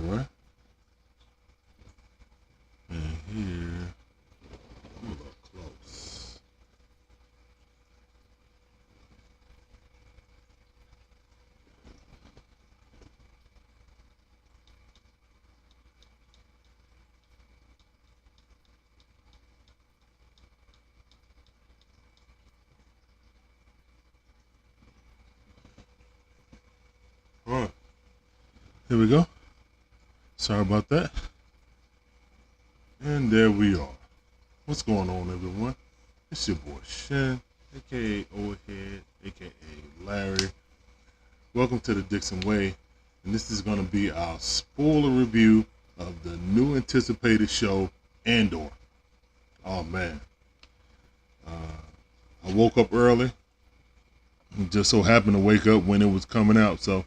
right. And here, I'm a little close. All right. Here we go. Sorry about that. And there we are. What's going on, everyone? It's your boy Shen, aka Overhead, aka Larry. Welcome to the Dixon Way, and this is going to be our spoiler review of the new anticipated show, Andor. Oh man, I woke up early. It just so happened to wake up when it was coming out, so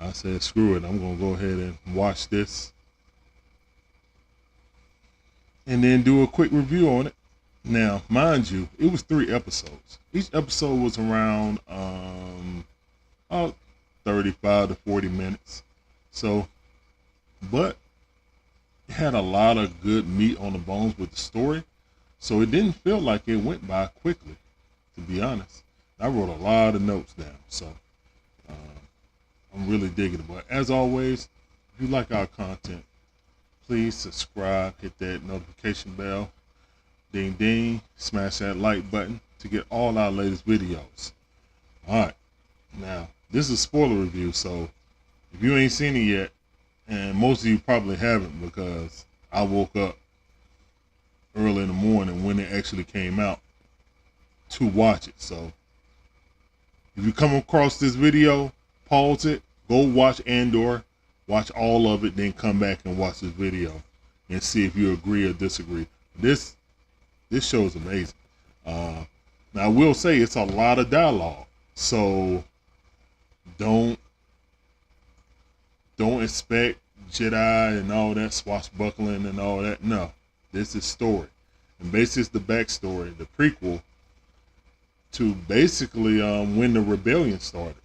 I said, screw it, I'm going to go ahead and watch this and then do a quick review on it. Now, mind you, it was 3 episodes. Each episode was around 35 to 40 minutes. So, but it had a lot of good meat on the bones with the story. So it didn't feel like it went by quickly, to be honest. I wrote a lot of notes down. So I'm really digging it. But as always, if you like our content, please subscribe, hit that notification bell, ding ding, smash that like button to get all our latest videos. All right, now this is a spoiler review, so if you ain't seen it yet, and most of you probably haven't because I woke up early in the morning when it actually came out to watch it. So if you come across this video, pause it, go watch Andor, watch all of it, then come back and watch this video and see if you agree or disagree. This show is amazing. Now I will say it's a lot of dialogue, so don't expect Jedi and all that swashbuckling and all that. No, this is story, and basically it's the backstory, the prequel to basically when the rebellion started,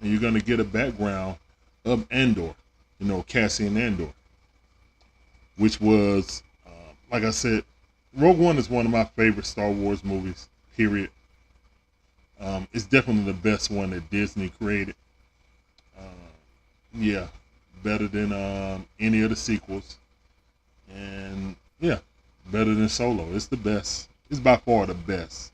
and you're gonna get a background of Andor, Cassian Andor, which was like I said, Rogue One is one of my favorite Star Wars movies, period. It's definitely the best one that Disney created. Yeah, better than any of the sequels. And yeah, better than Solo. It's the best. It's by far the best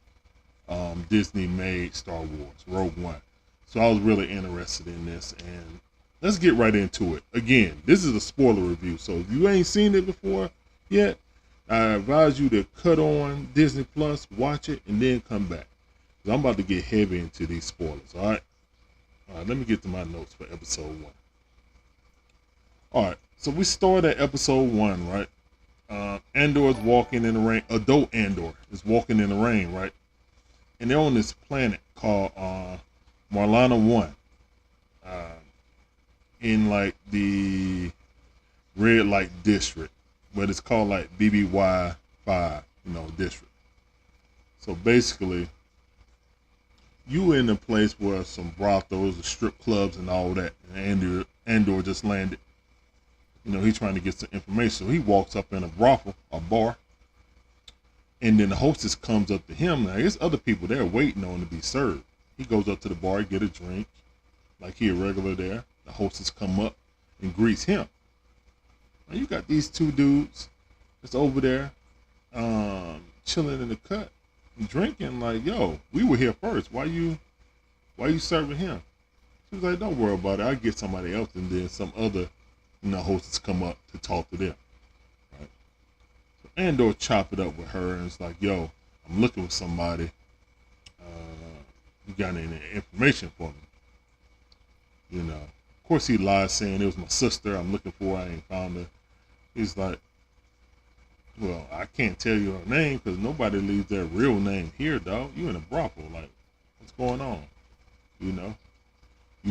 Disney made Star Wars, Rogue One. So I was really interested in this, and let's get right into it. Again, this is a spoiler review, so if you ain't seen it before yet, I advise you to cut on Disney Plus, watch it, and then come back. Because I'm about to get heavy into these spoilers, all right? All right, let me get to my notes for episode 1. All right, so we start at episode 1, right? Andor is walking in the rain. Adult Andor is walking in the rain, right? And they're on this planet called Marlana 1. In like the red light district, but it's called like BBY 5, district. So basically, you in a place where some brothels, strip clubs, and all that. And Andor just landed. He's trying to get some information. So he walks up in a brothel, a bar, and then the hostess comes up to him. Now there's other people there waiting on to be served. He goes up to the bar, get a drink, like he a regular there. The hostess come up and greets him. Now you got these 2 dudes that's over there chilling in the cut and drinking, like, yo, we were here first. Why you serving him? She was like, don't worry about it. I'll get somebody else. And then some other hostess come up to talk to them. Right? So Andor chop it up with her and it's like, yo, I'm looking for somebody. You got any information for me? Of course he lies saying it was my sister I'm looking for. I ain't found her. He's like, well, I can't tell you her name because nobody leaves their real name here, dog. You in a brothel. Like, what's going on? You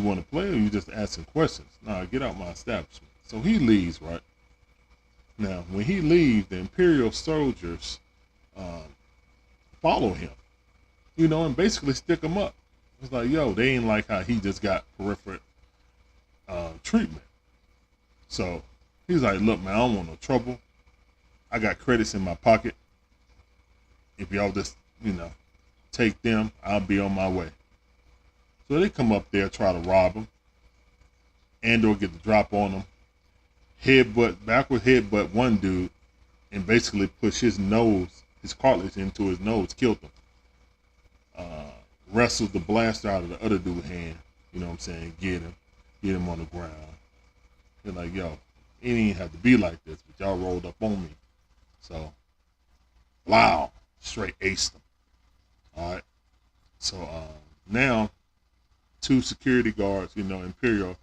want to play or you just asking questions? Nah, get out my establishment. So he leaves, right? Now, when he leaves, the Imperial soldiers follow him, and basically stick him up. It's like, yo, they ain't like how he just got peripheral treatment. So he's like, look, man, I don't want no trouble. I got credits in my pocket. If y'all just, take them, I'll be on my way. So they come up there, try to rob him. Andor get the drop on him. Backward headbutt one dude, and basically push his cartilage into his nose, killed him. Wrestled the blaster out of the other dude's hand, you know what I'm saying, get him on the ground. They're like, yo, it didn't have to be like this, but y'all rolled up on me. So, wow, straight aced them. All right. So now, 2 security guards, Imperial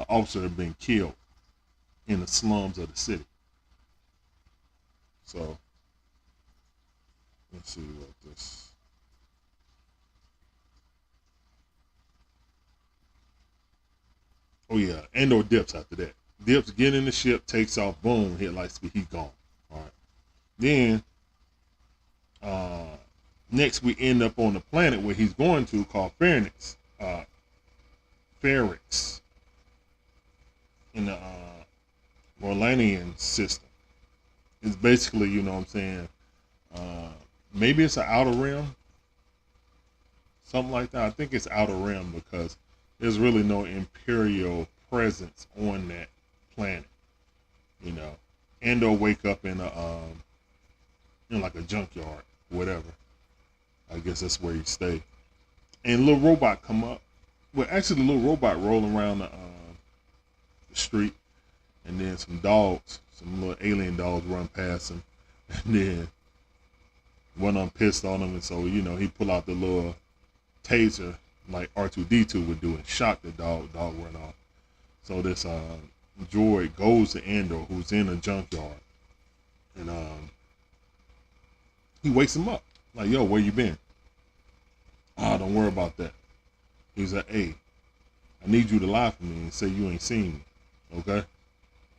officers have been killed in the slums of the city. So, let's see what this. Oh yeah, Andor dips after that. Dips, get in the ship, takes off, boom, hit light speed, he gone. All right. Then, next we end up on the planet where he's going to, called Pharynx. Pharynx. In the Rolanian system. It's basically, you know what I'm saying, maybe it's an outer rim. Something like that. I think it's outer rim because there's really no Imperial presence on that planet. Andor wake up in like a junkyard, whatever. I guess that's where he stay. And a little robot come up. Well, actually, the little robot rolling around the street, and then some little alien dogs run past him, and then one of them pissed on him, and so he pull out the little taser like R2-D2 would do and shock the dog. Dog run off. So this droid goes to Andor, who's in a junkyard, and he wakes him up like, yo, where you been? Don't worry about that. He's like, hey, I need you to lie for me and say you ain't seen me. Okay?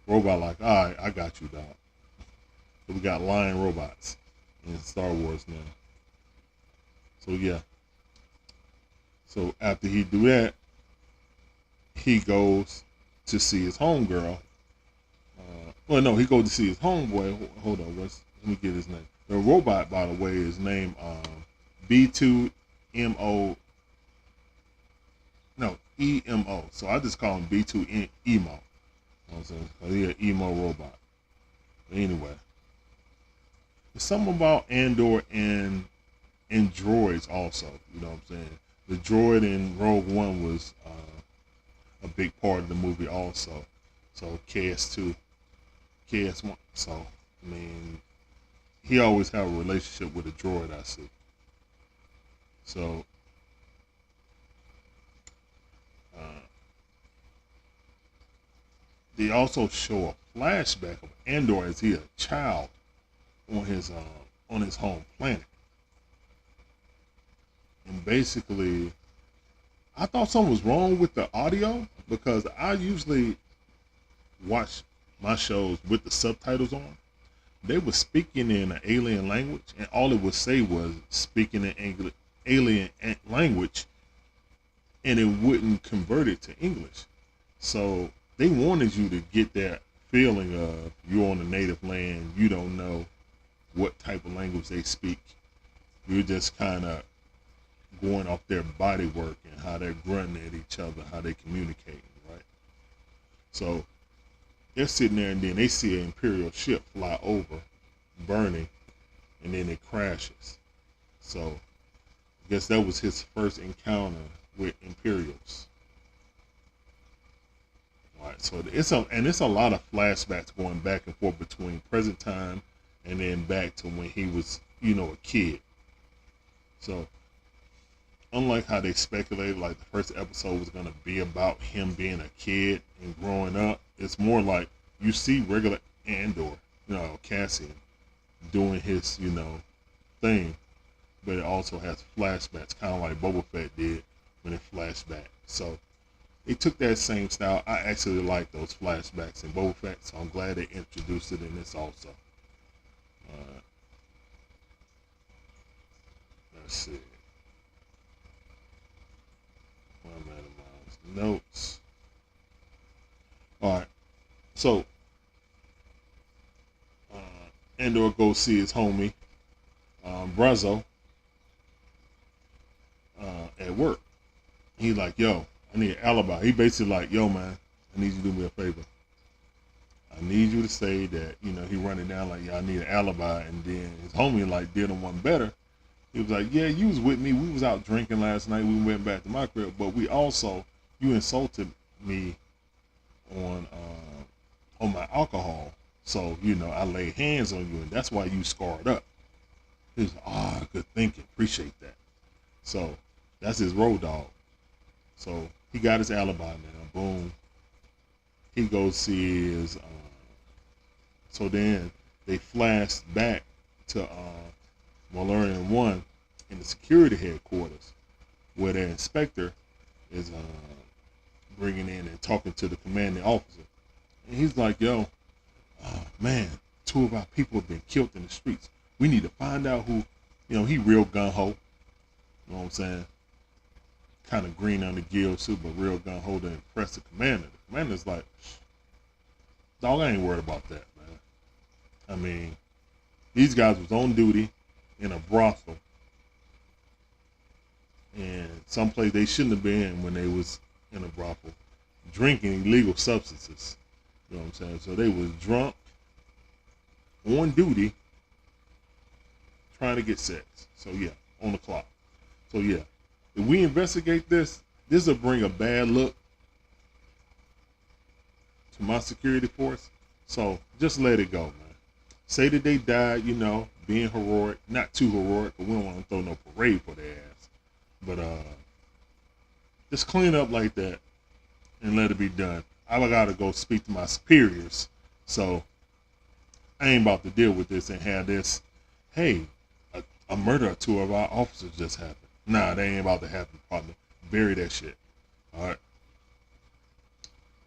Robot like, all right, I got you, dog. So we got lying robots in Star Wars now. So yeah. So after he do that, he goes to see his homegirl. He goes to see his homeboy. Hold on, let me get his name. The robot, by the way, is named B2MO. No, EMO. So I just call him B2 Emo. He's an emo robot. But anyway, there's something about Andor and droids also. You know what I'm saying? The droid in Rogue One was a big part of the movie also. So KS2, KS1. So I mean, he always have a relationship with a droid, I see. So they also show a flashback of Andor as he a child on his home planet. And basically, I thought something was wrong with the audio because I usually watch my shows with the subtitles on. They were speaking in an alien language, and all it would say was speaking in alien language, and it wouldn't convert it to English. So they wanted you to get that feeling of you're on a native land, you don't know what type of language they speak. You're just kind of going off their body work and how they're grunting at each other, how they communicate, right? So they're sitting there and then they see an Imperial ship fly over, burning, and then it crashes. So I guess that was his first encounter with Imperials. All right, so it's a lot of flashbacks going back and forth between present time and then back to when he was, a kid. So unlike how they speculated, like the first episode was gonna be about him being a kid and growing up, it's more like you see regular Andor, Cassian, doing his, thing, but it also has flashbacks, kind of like Boba Fett did when it flashed back. So they took that same style. I actually like those flashbacks in Boba Fett, so I'm glad they introduced it in this also. Let's see. Where am I at in my notes? All right. So Andor goes see his homie Brazo at work. He's like, yo, I need an alibi. He basically like, yo, man, I need you to do me a favor. I need you to say that, you know, he running down like, yeah, I need an alibi. And then his homie like did him one better. He was like, yeah, you was with me. We was out drinking last night. We went back to my crib, but we also, you insulted me on my alcohol. So, you know, I laid hands on you, and that's why you scarred up. He was like, good thinking. Appreciate that. So that's his road dog. So he got his alibi now. Boom. He goes see his. So then they flash back to Valerian 1 in the security headquarters, where their inspector is bringing in and talking to the commanding officer. And he's like, yo, man, 2 of our people have been killed in the streets. We need to find out who, you know, he real gun-ho. You know what I'm saying? Kind of green on the gill too, but real gun-ho to impress the commander. The commander's like, dog, I ain't worried about that, man. I mean, these guys was on duty in a brothel, and someplace they shouldn't have been when they was in a brothel, drinking illegal substances. You know what I'm saying? So they was drunk, on duty, trying to get sex. So yeah, on the clock. So yeah, if we investigate this, this will bring a bad look to my security force. So just let it go, man. Say that they died, you know, being heroic, not too heroic, but we don't want to throw no parade for their ass. But just clean up like that and let it be done. I gotta go speak to my superiors, so I ain't about to deal with this and have this. Hey, a murder of 2 of our officers just happened. Nah, that ain't about to happen, partner. Bury that shit. All right.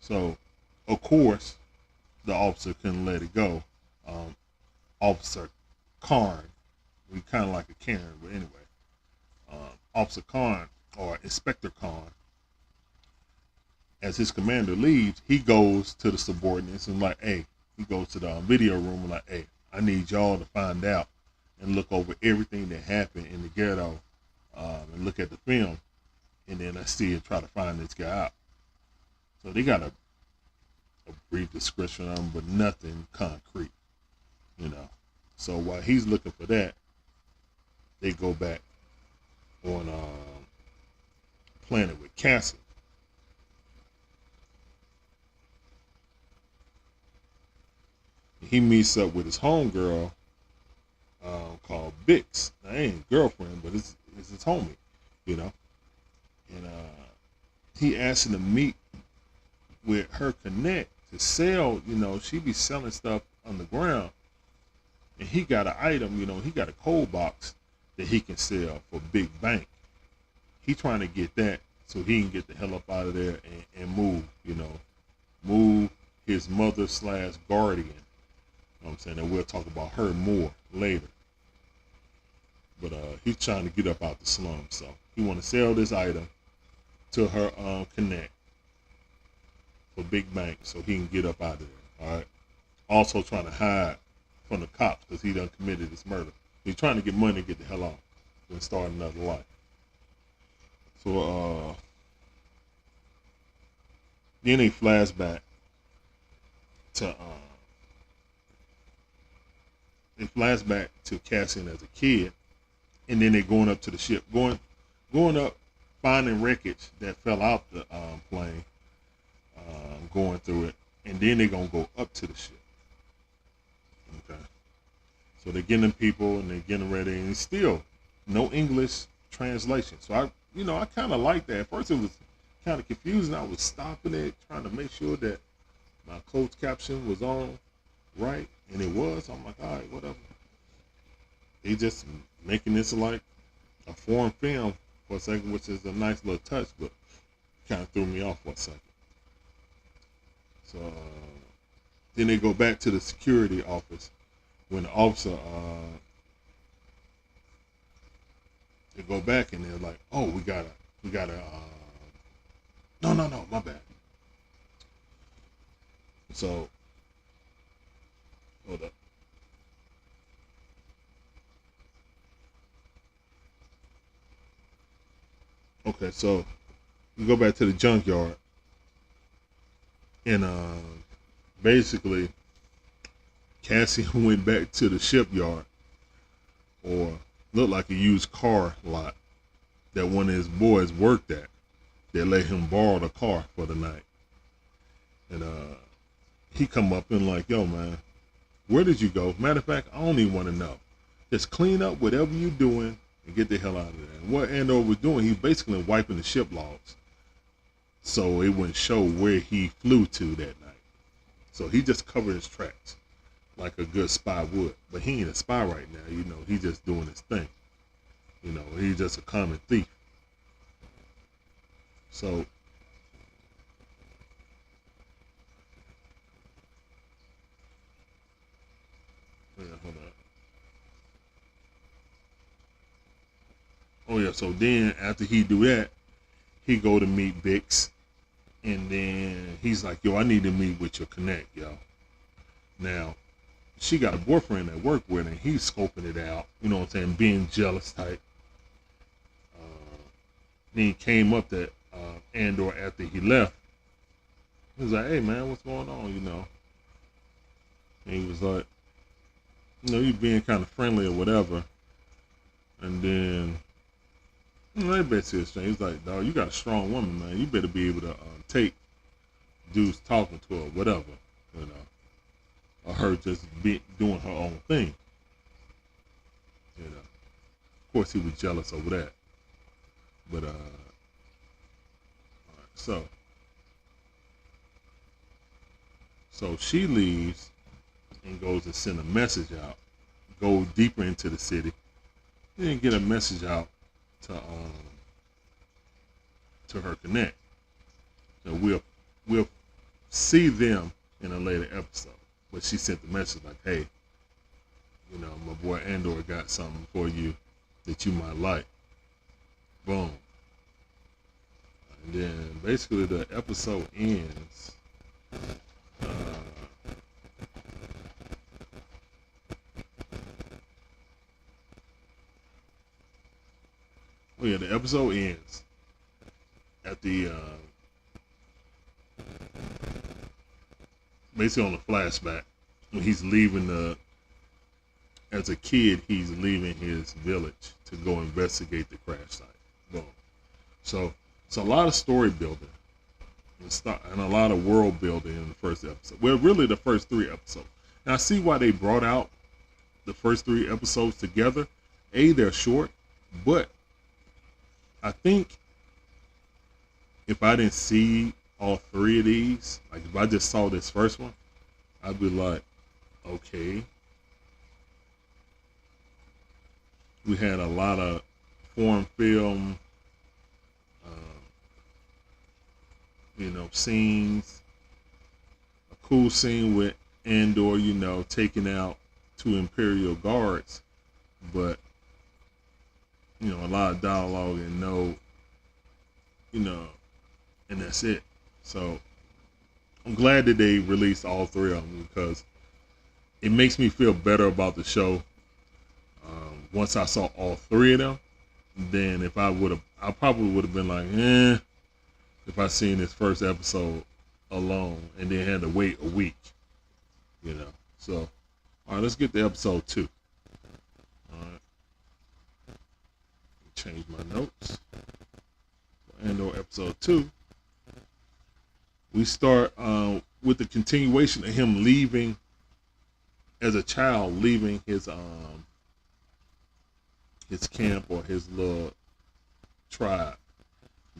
So, of course, the officer couldn't let it go. Officer Karn, we kind of like a Karen, but anyway, Officer Karn or Inspector Karn, as his commander leaves, he goes to the subordinates and like, hey, he goes to the video room and like, hey, I need y'all to find out and look over everything that happened in the ghetto, and look at the film, and then I see and try to find this guy out. So they got a brief description of him, but nothing concrete, you know. So while he's looking for that, they go back on planet with Cassian. He meets up with his homegirl called Bix. Now, I ain't girlfriend, but it's his homie, you know. And he asked him to meet with her connect to sell, you know, she be selling stuff on the ground. And he got an item, you know, he got a cold box that he can sell for big bank. He trying to get that so he can get the hell up out of there and move, you know, move his mother / guardian. You know what I'm saying? And we'll talk about her more later. But he's trying to get up out the slum. So he want to sell this item to her connect for big bank so he can get up out of there. All right. Also trying to hide from the cops because he done committed this murder. He's trying to get money to get the hell off and start another life. So then they flashback to Cassian as a kid, and then they're going up to the ship, going up, finding wreckage that fell out the plane, going through it, and then they're gonna go up to the ship. Okay, so they're getting people and they're getting ready, and still no English translation. So I kind of like that. At first it was kind of confusing. I was stopping it, trying to make sure that my closed caption was on right, and it was. I'm like, all right, whatever. They just making this like a foreign film for a second, which is a nice little touch, but kind of threw me off for a second. So then they go back to the security office when the officer, they go back and they're like, oh, we gotta, no, my bad. So Okay, so you go back to the junkyard, and basically Cassian went back to the shipyard, or looked like a used car lot that one of his boys worked at. They let him borrow the car for the night, and he come up and like, yo man, where did you go? Matter of fact, I don't even want to know. Just clean up whatever you're doing and get the hell out of there. And what Andor was doing, he basically wiping the ship logs, so it wouldn't show where he flew to that night. So he just covered his tracks like a good spy would. But he ain't a spy right now, you know. He just doing his thing. You know, he's just a common thief. So yeah, hold on. Oh yeah, so then after he do that, he go to meet Bix, and then he's like, yo, I need to meet with your connect, yo. Now, she got a boyfriend at work with her, and he's scoping it out, you know what I'm saying, being jealous type. Then he came up to Andor after he left. He was like, hey man, what's going on, you know? And he was like, you know, you being kind of friendly or whatever. And then, you know, they basically exchanged. He's like, dog, you got a strong woman, man. You better be able to take dudes talking to her, whatever, you know. Or her just doing her own thing. You know. Of course, he was jealous over that. But, all right, so she leaves and goes to send a message out, go deeper into the city, then get a message out to her connect. So we'll see them in a later episode. But she sent the message like, hey, you know, my boy Andor got something for you that you might like. Boom. And then basically the episode ends. Oh yeah, the episode ends at the basically on the flashback when he's leaving as a kid, he's leaving his village to go investigate the crash site. Boom. So it's a lot of story building and a lot of world building in the first episode. Well, really the first 3 episodes. And I see why they brought out the first 3 episodes together. They're short, but I think if I didn't see all 3 of these, like if I just saw this first one, I'd be like, okay. We had a lot of foreign film, you know, scenes. A cool scene with Andor, you know, taking out 2 Imperial guards, but you know, a lot of dialogue and no, you know, and that's it. So I'm glad that they released all 3 of them because it makes me feel better about the show. Once I saw all 3 of them, then if I probably would have been like, if I seen this first episode alone and then had to wait a week, you know. So, all right, let's get to episode 2. All right. Change my notes. Andor episode 2. We start with the continuation of him leaving as a child, leaving his camp or his little tribe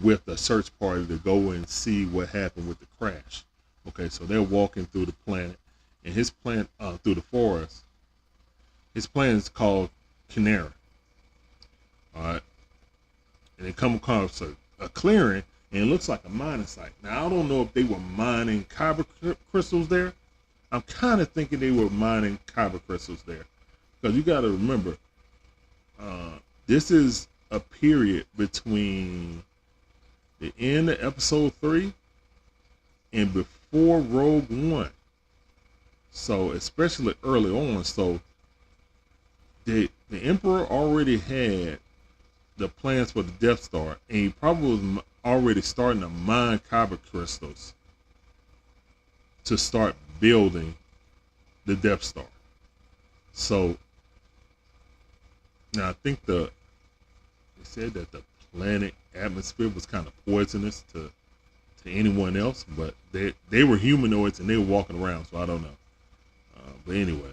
with a search party to go and see what happened with the crash. Okay, so they're walking through the planet, and his planet through the forest. His planet is called Canary. All right, and they come across a clearing, and it looks like a mining site. Now I don't know if they were mining kyber crystals there. I'm kind of thinking they were mining kyber crystals there, because you got to remember, this is a period between the end of episode 3 and before Rogue One. So especially early on, so the Emperor already had the plans for the Death Star, and he probably was already starting to mine kyber crystals to start building the Death Star. So now I think they said that the planet atmosphere was kind of poisonous to anyone else, but they were humanoids and they were walking around, so I don't know. But anyway,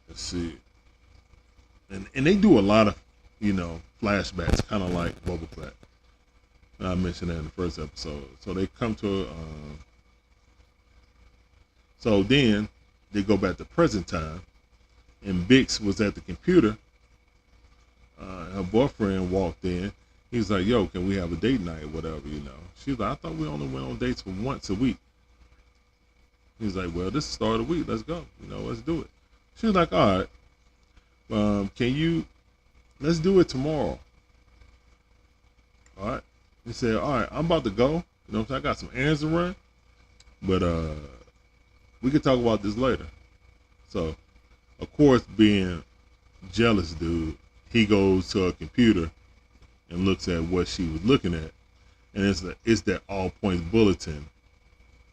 let's see. And they do a lot of, flashbacks, kind of like Boba Fett. I mentioned that in the first episode. So they come to, so then they go back to present time, and Bix was at the computer. Her boyfriend walked in. He's like, "Yo, can we have a date night or whatever, She's like, "I thought we only went on dates for once a week." He's like, "Well, this is the start of the week. Let's go. Let's do it." She was like, "All right. Let's do it tomorrow." All right. He said, "All right, I'm about to go. I got some errands to run, but we can talk about this later." So, of course, being jealous dude, he goes to a computer and looks at what she was looking at, and it's that all points bulletin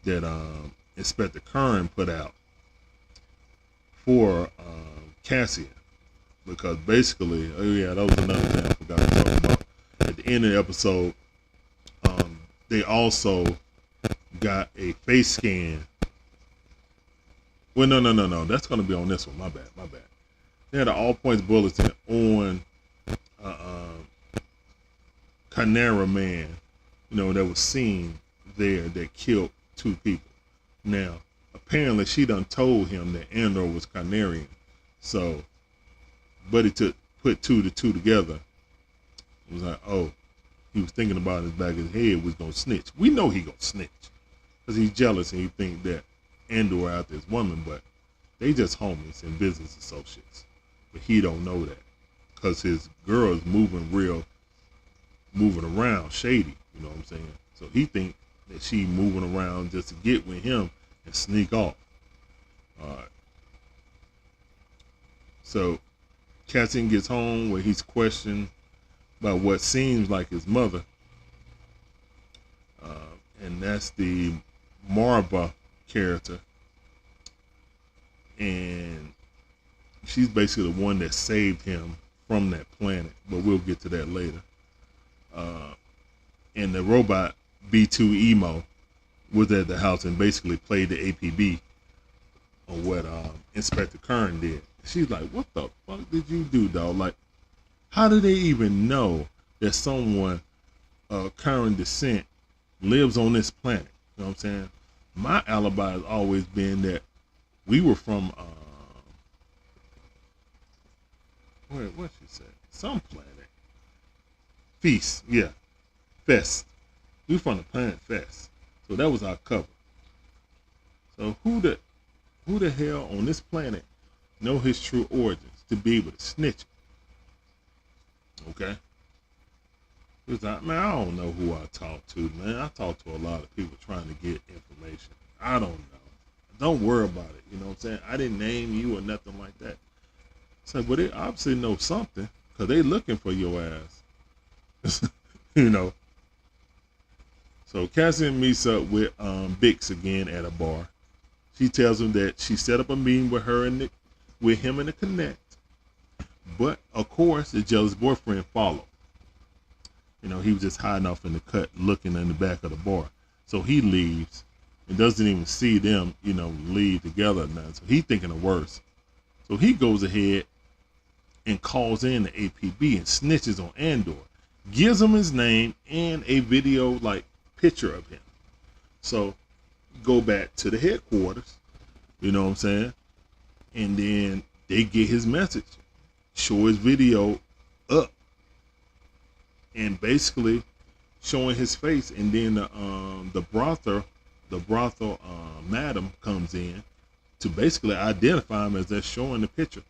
that Inspector Kern put out for Cassian, because basically, oh yeah, that was another thing I forgot to talk about. At the end of the episode, they also got a face scan. Well, no. That's going to be on this one. My bad. They had an all points bulletin on Chimera Man, that was seen there that killed 2 people. Now, apparently she done told him that Andor was Chimerian. So, but he put 2 to 2 together. It was like, oh, he was thinking about in his back of his head was going to snitch. We know he going to snitch because he's jealous and he think that Andor out there is woman, but they just homies and business associates. But he don't know that because his girl is moving around shady, you know what I'm saying? So he think that she moving around just to get with him and sneak off. All right. So Cassian gets home where he's questioned by what seems like his mother, and that's the Marva character, and she's basically the one that saved him from that planet, but we'll get to that later. And the robot B2 Emo was at the house and basically played the APB on what Inspector Kern did. She's like, "What the fuck did you do, dog? Like, how do they even know that someone Kern descent lives on this planet?" You know what I'm saying? My alibi has always been that we were from what she said? Some planet. Feast, yeah. Fest. We from the planet Fest. So that was our cover. So who the hell on this planet know his true origins to be able to snitch? Okay. He was like, "Man, I don't know who I talk to, man. I talk to a lot of people trying to get information. I don't know. Don't worry about it. You know what I'm saying? I didn't name you or nothing like that." So, but they obviously know something because they looking for your ass. So Cassian meets up with Bix again at a bar. She tells him that she set up a meeting with him and the Connect. But of course, the jealous boyfriend followed. He was just hiding off in the cut, looking in the back of the bar. So he leaves and doesn't even see them, leave together or nothing. So he's thinking the worst. So he goes ahead and calls in the APB and snitches on Andor. Gives him his name and a video picture of him. So go back to the headquarters, you know what I'm saying? And then they get his message, show his video up, and basically showing his face. And then the brothel madam comes in to basically identify him as they're showing the picture.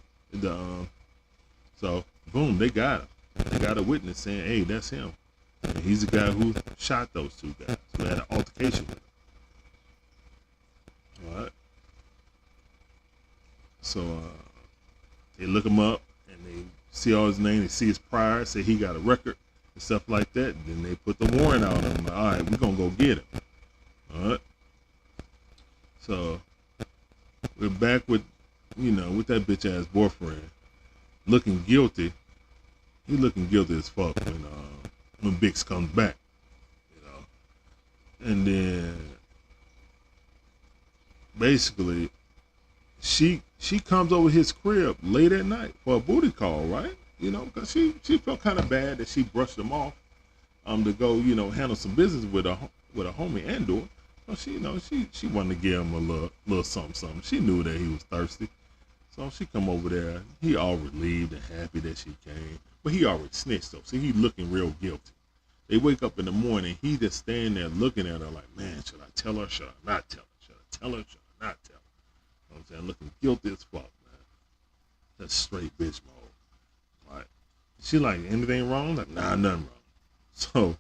So boom, they got him. They got a witness saying, "Hey, that's him. And he's the guy who shot those 2 guys." So they had an altercation with him. All right. So They look him up and they see all his name. They see his prior, say he got a record and stuff like that. And then they put the warrant out on him. All right, we're gonna go get him. All right. So we're back with, with that bitch ass boyfriend, looking guilty. He looking guilty as fuck when Bix comes back, and then basically she comes over his crib late at night for a booty call, right? Because she felt kind of bad that she brushed him off to go handle some business with a homie Andor. So she wanted to give him a little something. She knew that he was thirsty, so she come over there. He all relieved and happy that she came, but he already snitched though, so he looking real guilty. They wake up in the morning. He just standing there looking at her like, man, should I tell her? Should I not tell her? Should I tell her? Should I not tell her? You know what I'm saying? Looking guilty as fuck, man. That's straight bitch mode. Right? She like, anything wrong? Like, nah, nothing wrong. So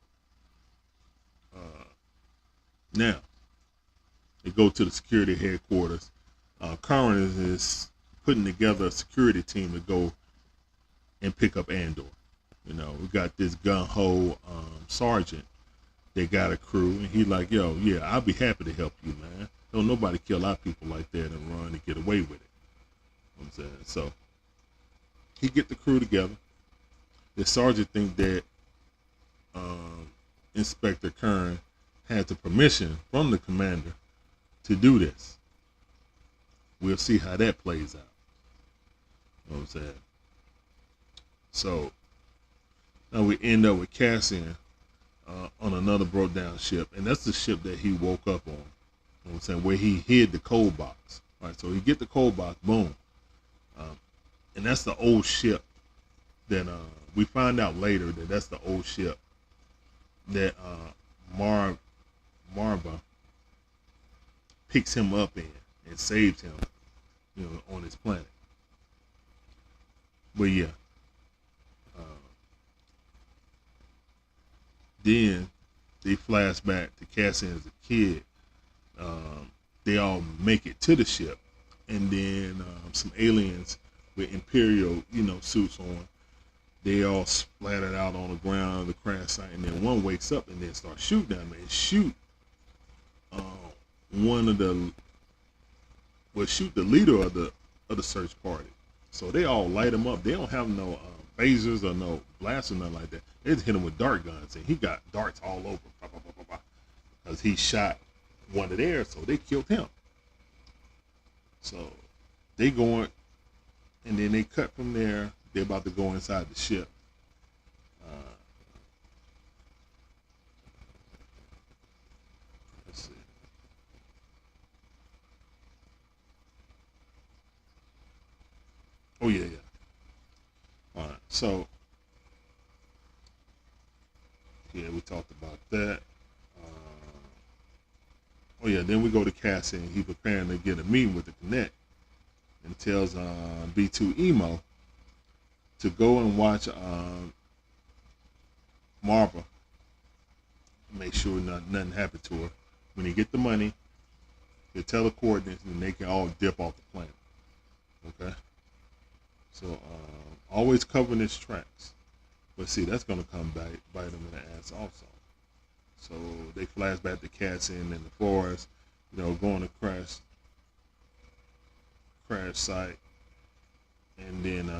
now they go to the security headquarters. Curran is putting together a security team to go and pick up Andor. We got this gun-ho sergeant. They got a crew, and he like, yo, yeah, I'll be happy to help you, man. Don't nobody kill our people like that and run and get away with it. You know what I'm saying? So he get the crew together. The sergeant think that Inspector Curran had the permission from the commander to do this. We'll see how that plays out. You know what I'm saying? So now we end up with Cassian on another broke down ship, and that's the ship that he woke up on. You know what I'm saying? Where he hid the cold box. All right, so he get the cold box, boom, and that's the old ship that we find out later that that's the old ship that Marva picks him up in and saves him, on his planet. But yeah, then they flash back to Cassian as a kid. They all make it to the ship, and then some aliens with Imperial, suits on. They all splattered out on the ground of the crash site, and then one wakes up and then starts shooting them and shoot shoot the leader of the search party. So they all light him up. They don't have no phasers or no blasts or nothing like that. They just hit him with dart guns, and he got darts all over because he shot one of theirs, so they killed him. So they going, and then they cut from there. They're about to go inside the ship. Let's see. Oh yeah. All right. So yeah, we talked about that. Oh yeah. Then we go to Cassian. He preparing to get a meeting with the Connect, and tells B2 Emo to go and watch Marva. Make sure nothing happened to her. When they get the money, they tell the coordinates, and they can all dip off the planet. Okay. So always covering his tracks. But see, that's gonna come back bite him in the ass also. So they flash back to Cassian in the forest, going to crash site, and then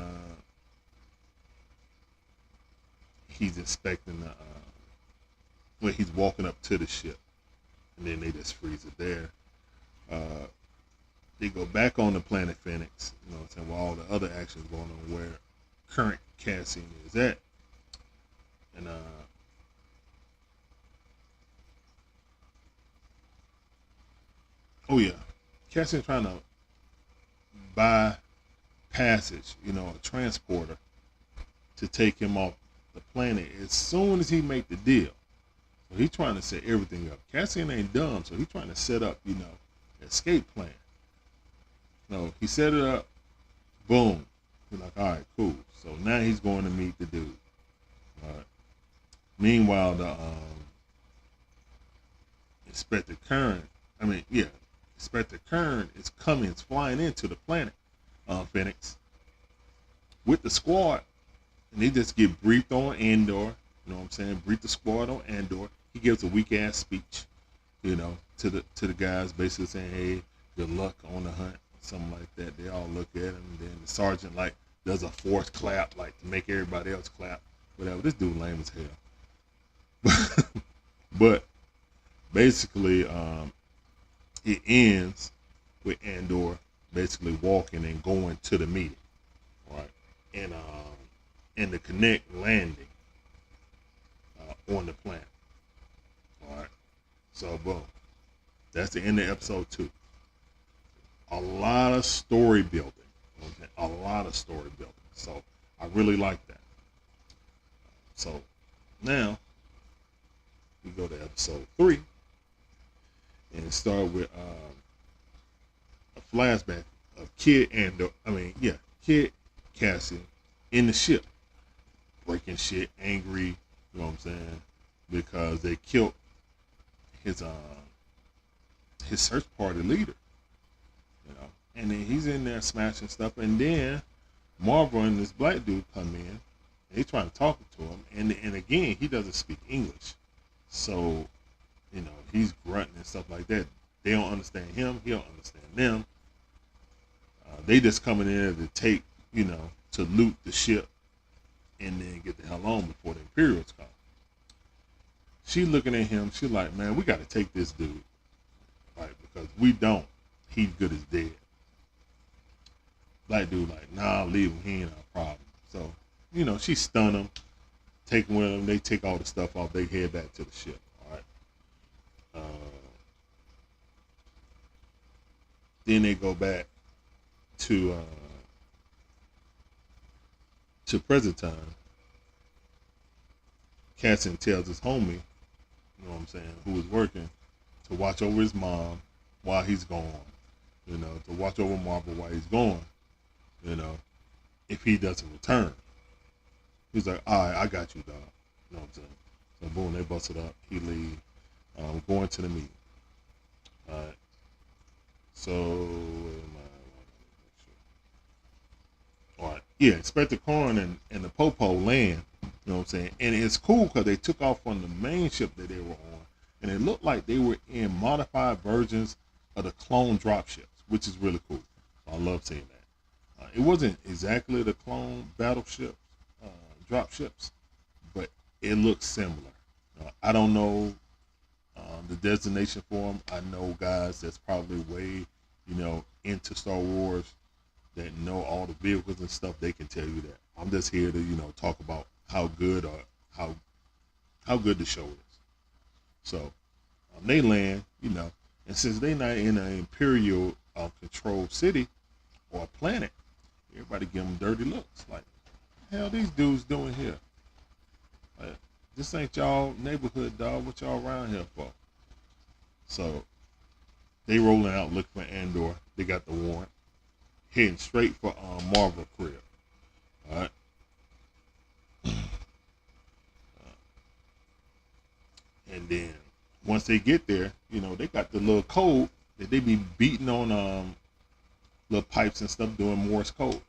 he's inspecting he's walking up to the ship, and then they just freeze it there. They go back on the planet Phoenix, what I'm saying, where all the other action's going on, where current Cassian is at. And oh yeah, Cassian's trying to buy passage, a transporter to take him off the planet as soon as he make the deal. So he's trying to set everything up. Cassian ain't dumb, so he's trying to set up, escape plan. No, he set it up, boom. We're like, all right, cool. So now he's going to meet the dude. All right. Meanwhile, the Inspector Curran is flying into the planet, Phoenix. with the squad, and they just get briefed on Andor. You know what I'm saying? Brief the squad on Andor. He gives a weak ass speech, you know, to the guys, basically saying, "Hey, good luck on the hunt," something like that. They all look at him, and then the sergeant like does a forced clap, like to make everybody else clap. Whatever. This dude lame as hell. But basically, it ends with Andor basically walking and going to the meeting, right? And the Connect landing on the planet. All right. So boom, that's the end of episode 2. A lot of story building. Okay? A lot of story building. So I really like that. So now we go to episode 3 and start with a flashback of Kid Cassian in the ship, breaking shit, angry, you know what I'm saying, because they killed his search party leader, you know, and then he's in there smashing stuff, and then Marvel and this black dude come in, and they trying to talk to him, and again he doesn't speak English, so you know he's grunting and stuff like that. They don't understand him, he don't understand them. They just coming in to take, you know, to loot the ship and then get the hell on before the Imperials come. She looking at him, she like, man, we got to take this dude, right? Because we don't, he's good as dead. Black dude like, nah, leave him, he ain't our problem. So, you know, she stun him, take him with them, they take all the stuff off, they head back to the ship, all right? Then they go back to present time. Cassian tells his homie, you know what I'm saying, who was working, to watch over his mom while he's gone, you know, to watch over Marvel while he's gone, you know, if he doesn't return. He's like, all right, I got you, dog. You know what I'm saying? So boom, they bust it up. He leave, going to the meeting. All right. So, all right, yeah, Inspector Corn and the Popo land, you know what I'm saying? And it's cool because they took off from the main ship that they were on, and it looked like they were in modified versions of the clone dropships, which is really cool. I love seeing that. It wasn't exactly the clone battleship dropships, but it looks similar. I don't know the designation for them. I know guys that's probably way, you know, into Star Wars, that know all the vehicles and stuff. They can tell you that. I'm just here to, you know, talk about how good or how good the show is. So they land, you know, and since they not in an Imperial controlled city or a planet, everybody give them dirty looks. Like, hell, these dudes doing here? Like, this ain't y'all neighborhood, dog. What y'all around here for? So they rolling out looking for Andor. They got the warrant, heading straight for Marvel crib. All right. And then once they get there, you know, they got the little code that they be beating on little pipes and stuff, doing Morse code.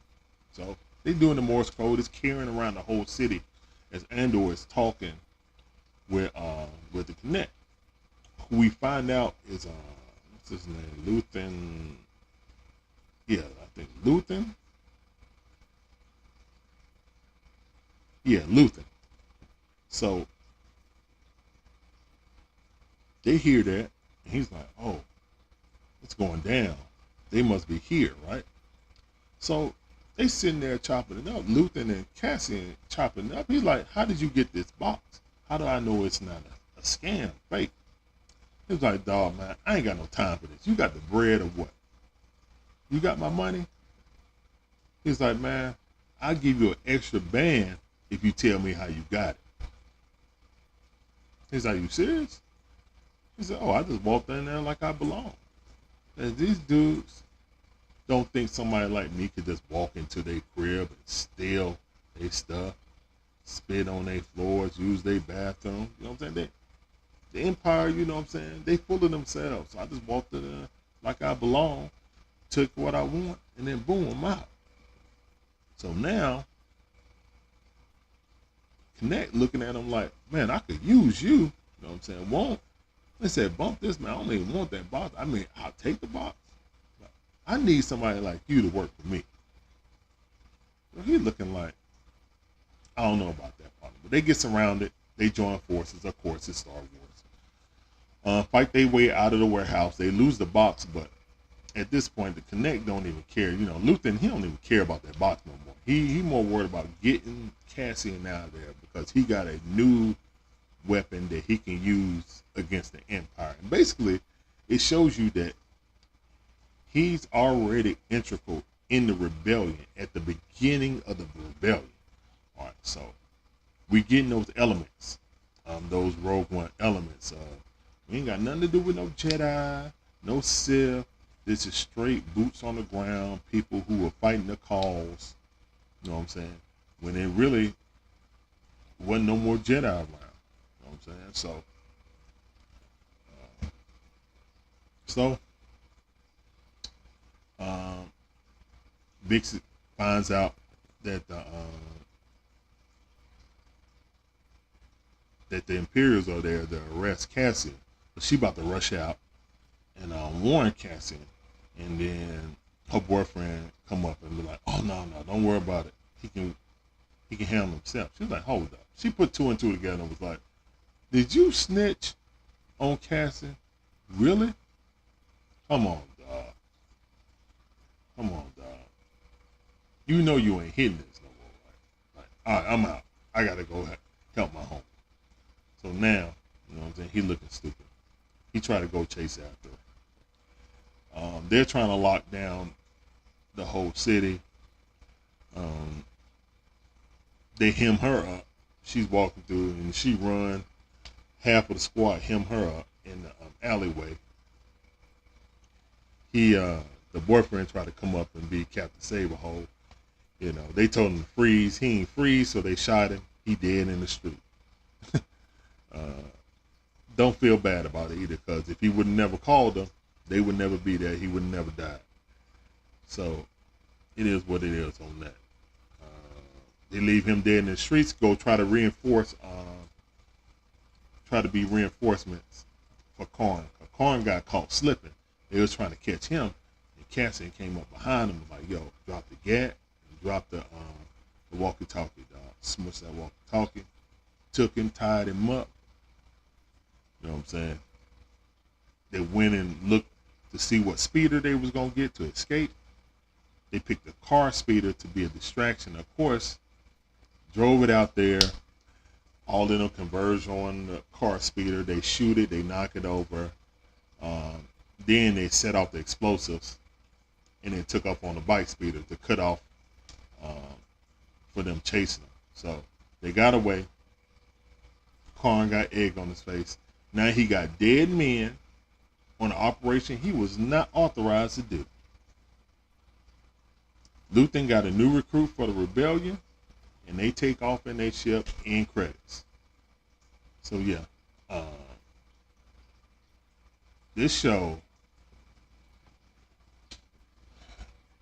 So they doing the Morse code. It's carrying around the whole city as Andor is talking with the Connect, who we find out is what's his name, Luthen. Yeah, I think Luthen. Yeah, Luthen. So they hear that, and he's like, oh, it's going down. They must be here, right? So they sitting there chopping it up. Luthen and Cassian chopping it up. He's like, how did you get this box? How do I know it's not a scam, fake? He was like, dog, man, I ain't got no time for this. You got the bread or what? You got my money? He's like, man, I'll give you an extra band if you tell me how you got it. He's like, you serious? He said, oh, I just walked in there like I belong. And these dudes don't think somebody like me could just walk into their crib and steal their stuff, spit on their floors, use their bathroom. You know what I'm saying? The Empire, you know what I'm saying? They full of themselves. So I just walked in there like I belong, took what I want, and then boom, I'm out. So now, Connect looking at him like, man, I could use you. You know what I'm saying? Won't. They said, bump this, man. I don't even want that box. I mean, I'll take the box. I need somebody like you to work for me. So he's looking like, I don't know about that part. But they get surrounded. They join forces. Of course, it's Star Wars. Fight their way out of the warehouse. They lose the box, but at this point, the Connect don't even care. You know, Luthen, he don't even care about that box no more. He more worried about getting Cassian out of there because he got a new weapon that he can use against the Empire. And basically, it shows you that he's already integral in the rebellion at the beginning of the rebellion. All right, so we getting those elements, those Rogue One elements. We ain't got nothing to do with no Jedi, no Sith. This is straight boots on the ground, people who are fighting the cause. You know what I'm saying? When it really wasn't no more Jedi around. You know what I'm saying? Vix finds out that the Imperials are there to arrest Cassian. But she about to rush out and warn Cassian. And then her boyfriend come up and be like, oh, no, don't worry about it. He can handle himself. She was like, hold up. She put two and two together and was like, did you snitch on Cassian? Really? Come on, dog. Come on, dog. You know you ain't hitting this no more, right? Like, all right, I'm out. I got to go help my homie. So now, you know what I'm saying, he looking stupid. He tried to go chase after her. They're trying to lock down the whole city. They hem her up. She's walking through and she run. Half of the squad hem her up in the alleyway. The boyfriend tried to come up and be Captain Saberhole. You know, they told him to freeze. He ain't freeze, so they shot him. He dead in the street. Don't feel bad about it either, because if he would have never called them, they would never be there. He would have never died. So it is what it is on that. They leave him dead in the streets, go try to be reinforcements for Karn. Karn got caught slipping. They was trying to catch him, and Cassian came up behind him and was like, yo, drop the gat, and drop the walkie-talkie, dog. Smushed that walkie-talkie, took him, tied him up. You know what I'm saying? They went and looked to see what speeder they was going to get to escape. They picked a car speeder to be a distraction. Of course, drove it out there. All of them converge on the car speeder. They shoot it. They knock it over. Then they set off the explosives. And then took off on the bike speeder to cut off for them chasing them. So they got away. Karn got egg on his face. Now he got dead men on an operation he was not authorized to do. Luthen got a new recruit for the rebellion, and they take off in their ship in credits. So yeah, this show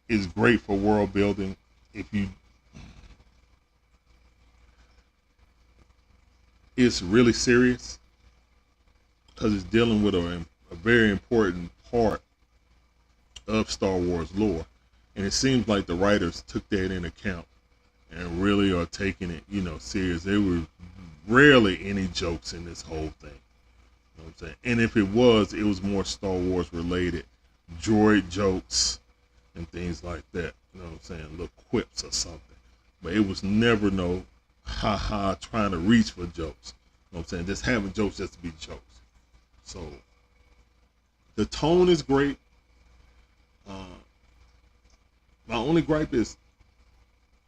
is great for world building. It's really serious because it's dealing with a very important part of Star Wars lore. And it seems like the writers took that in account and really are taking it, serious. There were rarely any jokes in this whole thing. You know what I'm saying? And if it was more Star Wars related, droid jokes and things like that. You know what I'm saying? Little quips or something. But it was never no ha-ha trying to reach for jokes. You know what I'm saying? Just having jokes just to be jokes. So the tone is great. My only gripe is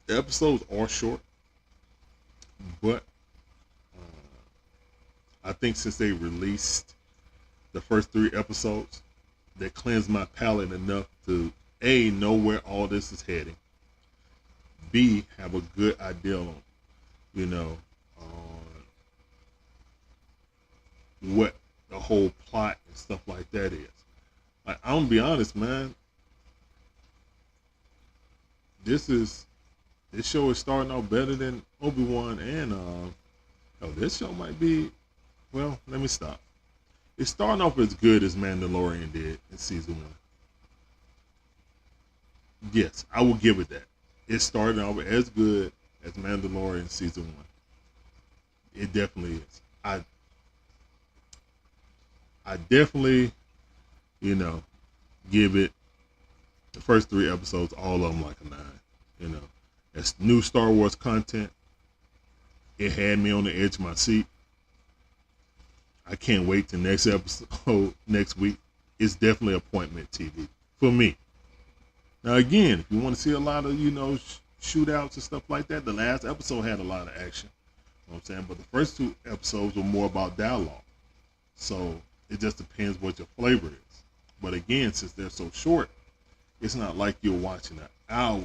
the episodes are short, but I think since they released the first 3 episodes, they cleansed my palate enough to A, know where all this is heading, B, have a good idea on, what the whole plot and stuff like that is. Like, I'm gonna be honest, man. This is this show is starting out better than ObiWan, and this show might be. Well, let me stop. It's starting off as good as Mandalorian did in season 1. Yes, I will give it that. It started off as good as Mandalorian season 1. It definitely is. I definitely, give it the first 3 episodes, all of them like a 9. It's new Star Wars content. It had me on the edge of my seat. I can't wait till next episode next week. It's definitely appointment TV for me. Now again, if you want to see a lot of shootouts and stuff like that, the last episode had a lot of action. You know what I'm saying? But the first 2 episodes were more about dialogue. So it just depends what your flavor is. But again, since they're so short, it's not like you're watching an hour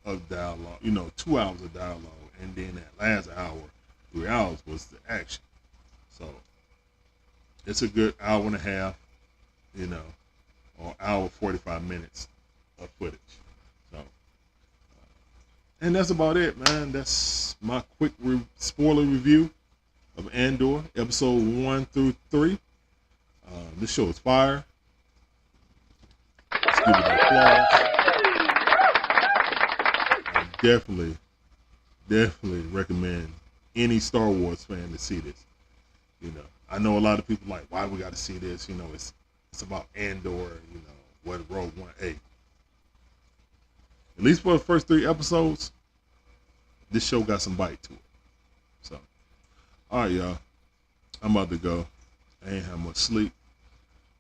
of dialogue, 2 hours of dialogue, and then that last hour, 3 hours was the action. So it's a good hour and a half, or hour 45 minutes of footage. So, and that's about it, man. That's my quick spoiler review of Andor, episode 1 through 3. This show is fire. Let's give it applause. I definitely recommend any Star Wars fan to see this. I know a lot of people like, why we got to see this? It's about Andor. What Rogue One. Hey, at least for the first 3 episodes, this show got some bite to it. So, all right, y'all. I'm about to go. I ain't have much sleep,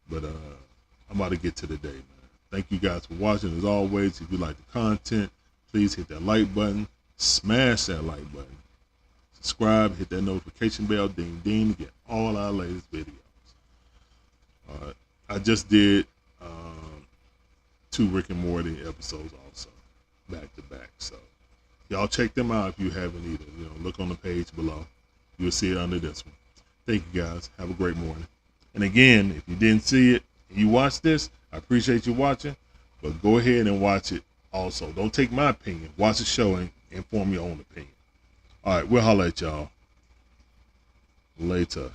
but I'm about to get to the day, man. Thank you guys for watching. As always, if you like the content, please hit that like button. Smash that like button. Subscribe, hit that notification bell, ding ding, to get all our latest videos. I just did 2 Rick and Morty episodes also, back to back. So y'all check them out if you haven't either. Look on the page below. You'll see it under this one. Thank you guys. Have a great morning. And again, if you didn't see it and you watched this, I appreciate you watching, but go ahead and watch it also. Don't take my opinion. Watch the show and form your own opinion. All right, we'll holler at y'all later.